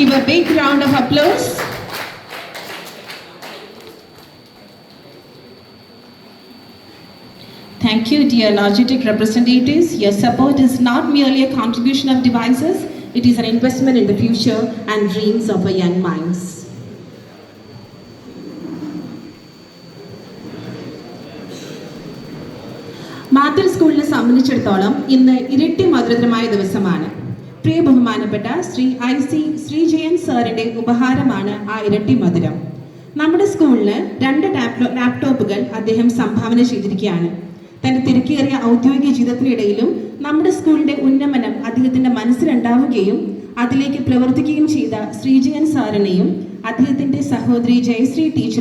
give a big round of applause. Thank you, dear Logitech representatives. Your support is not merely a contribution of devices, it is an investment in the future and dreams of our young minds. Mathil സ്കൂളിനെ സംബന്ധിച്ചിടത്തോളം ഇന്ന് ഇരട്ടി മധുരതരമായ ദിവസമാണ്. പ്രിയ ബഹുമാനപ്പെട്ട Shri IC Sreejayan സാറിന്റെ ഉപഹാരമാണ് ആ ഇരട്ടി മധുരം. നമ്മുടെ സ്കൂളിന് 2 ലാപ്ടോപ്പുകൾ അദ്ദേഹം സംഭാവന ചെയ്തിരിക്കുകയാണ്. തന്റെ തിരക്കേറിയ ഔദ്യോഗിക ജീവിതത്തിനിടയിലും നമ്മുടെ സ്കൂളിന്റെ ഉന്നമനം അദ്ദേഹത്തിന്റെ മനസ്സിലുണ്ടാവുകയും അതിലേക്ക് പ്രവർത്തിക്കുകയും ചെയ്ത ശ്രീജയൻ സാറിനെയും അദ്ദേഹത്തിന്റെ സഹോദരി ജയശ്രീ ടീച്ചർ